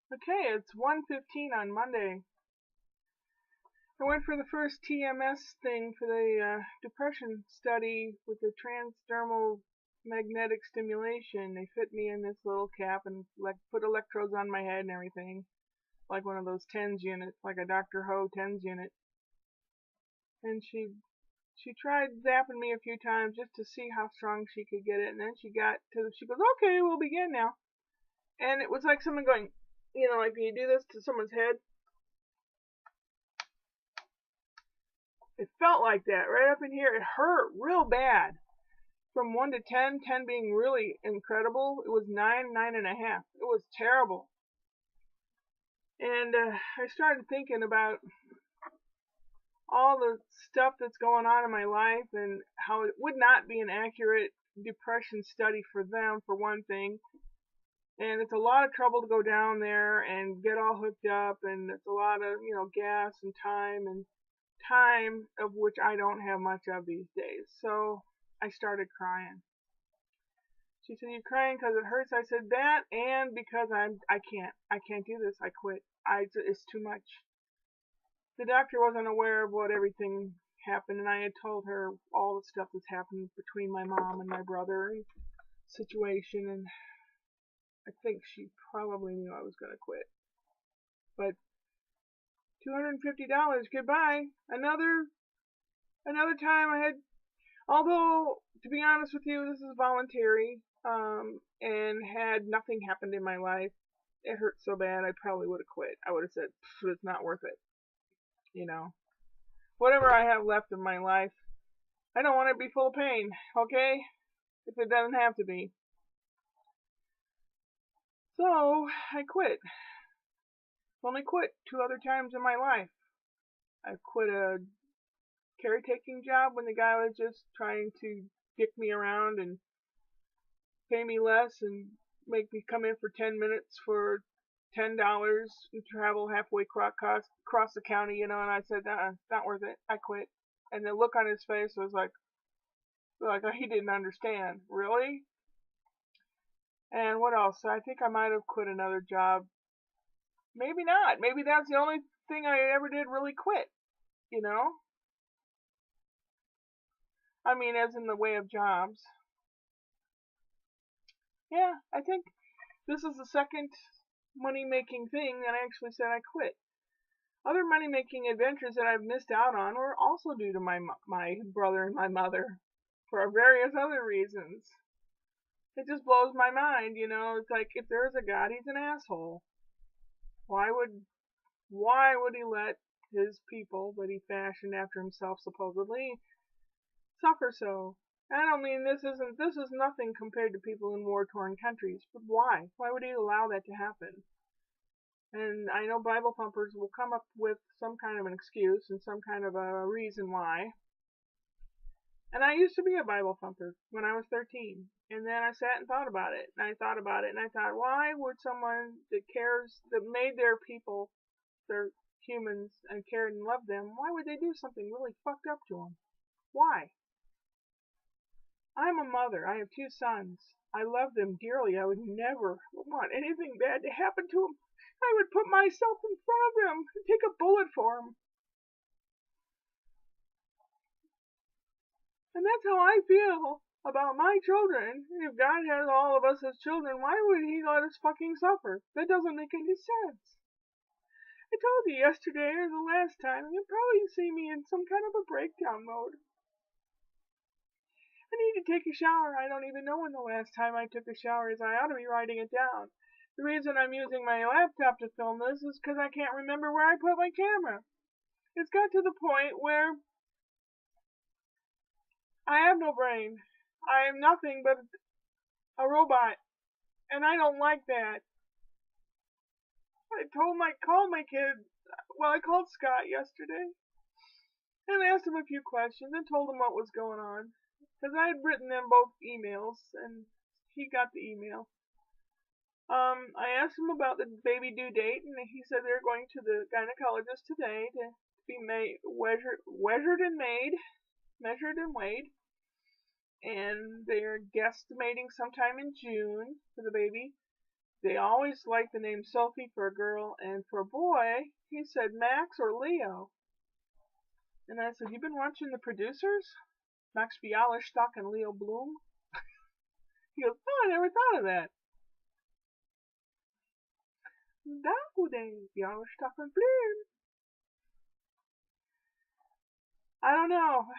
Okay, it's 1:15 on Monday. I went for the first TMS thing for the depression study with the transdermal magnetic stimulation. They fit me in this little cap and put electrodes on my head and everything, like one of those TENS units, like a Dr. Ho TENS unit. And she tried zapping me a few times just to see how strong she could get it, and then she goes, okay, we'll begin now. And it was like someone going, like when you do this to someone's head. It felt like that right up in here. It hurt real bad. From 1 to 10, 10 being really incredible, it was 9, 9.5. It was terrible. And I started thinking about all the stuff that's going on in my life and how it would not be an accurate depression study for them, for one thing. And it's a lot of trouble to go down there and get all hooked up, and it's a lot of, gas and time of which I don't have much of these days. So I started crying. She said, "You crying because it hurts?" I said, "That and because I can't do this. I quit. It's too much." The doctor wasn't aware of what everything happened, and I had told her all the stuff that's happened between my mom and my brother and situation, and I think she probably knew I was going to quit. But $250, goodbye. Another time I had, although to be honest with you, this is voluntary, and had nothing happened in my life, it hurt so bad I probably would have quit. I would have said, it's not worth it. Whatever I have left of my life, I don't want it to be full of pain, okay? If it doesn't have to be. So I quit. Only quit 2 other times in my life. I quit a caretaking job when the guy was just trying to dick me around and pay me less and make me come in for 10 minutes for $10 and travel halfway across the county, and I said, not worth it. I quit. And the look on his face was like he didn't understand. Really? And what else? I think I might have quit another job. Maybe not. Maybe that's the only thing I ever did really quit. I mean, as in the way of jobs. Yeah, I think this is the second money-making thing that I actually said I quit. Other money-making adventures that I've missed out on were also due to my brother and my mother, for various other reasons. It just blows my mind, It's like, if there is a God, he's an asshole. Why would he let his people that he fashioned after himself supposedly suffer so? I don't mean this is nothing compared to people in war-torn countries, but why? Why would he allow that to happen? And I know Bible thumpers will come up with some kind of an excuse and some kind of a reason why. And I used to be a Bible thumper when I was 13. And then I sat and thought about it. And I thought about it. And I thought, why would someone that made their people, their humans, and cared and loved them, why would they do something really fucked up to them? Why? I'm a mother. I have 2 sons. I love them dearly. I would never want anything bad to happen to them. I would put myself in front of them and take a bullet for them. And that's how I feel about my children. If God has all of us as children, why would he let us fucking suffer? That doesn't make any sense. I told you yesterday or the last time, you'll probably see me in some kind of a breakdown mode. I need to take a shower. I don't even know when the last time I took a shower is. I ought to be writing it down. The reason I'm using my laptop to film this is because I can't remember where I put my camera. It's got to the point where I have no brain. I am nothing but a robot. And I don't like that. I called my kid, I called Scott yesterday and asked him a few questions and told him what was going on. Because I had written them both emails and he got the email. I asked him about the baby due date, and he said they're going to the gynecologist today to be measured and weighed, and they're guesstimating sometime in June for the baby. They always like the name Sophie for a girl, and for a boy, he said Max or Leo. And I said, "You been watching The Producers? Max Bialystock and Leo Bloom?" He goes, "Oh, I never thought of that." Dakude, Bialystock and Bloom. I don't know.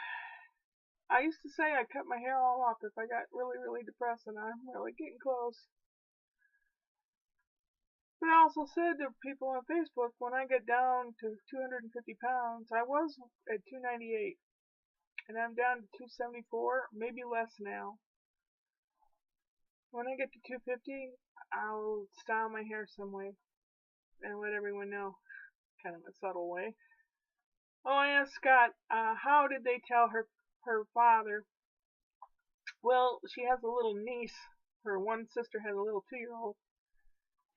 I used to say I'd cut my hair all off if I got really, really depressed, and I'm really getting close. But I also said to people on Facebook, when I get down to 250 pounds, I was at 298, and I'm down to 274, maybe less now. When I get to 250, I'll style my hair some way and let everyone know, kind of a subtle way. Oh, I asked Scott, how did they tell her father? Well, she has a little niece. Her one sister has a little 2-year-old,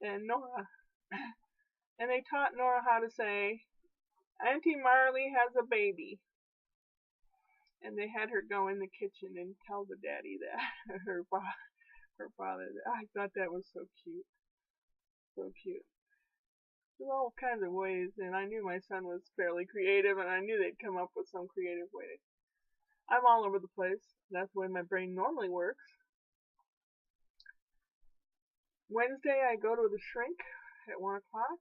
and Nora. And they taught Nora how to say, "Auntie Marley has a baby." And they had her go in the kitchen and tell the daddy that, her father. I thought that was so cute. So cute. There's all kinds of ways, and I knew my son was fairly creative, and I knew they'd come up with some creative way. I'm all over the place. That's the way my brain normally works. Wednesday, I go to the shrink at 1 o'clock,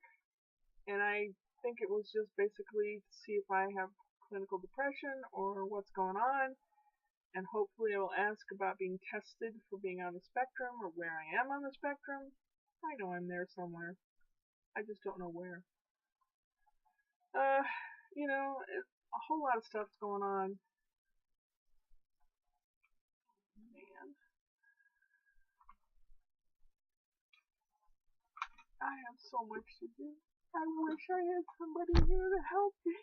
and I think it was just basically to see if I have clinical depression or what's going on, and hopefully I will ask about being tested for being on the spectrum or where I am on the spectrum. I know I'm there somewhere. I just don't know where. You know, a whole lot of stuff's going on. Man, I have so much to do. I wish I had somebody here to help me.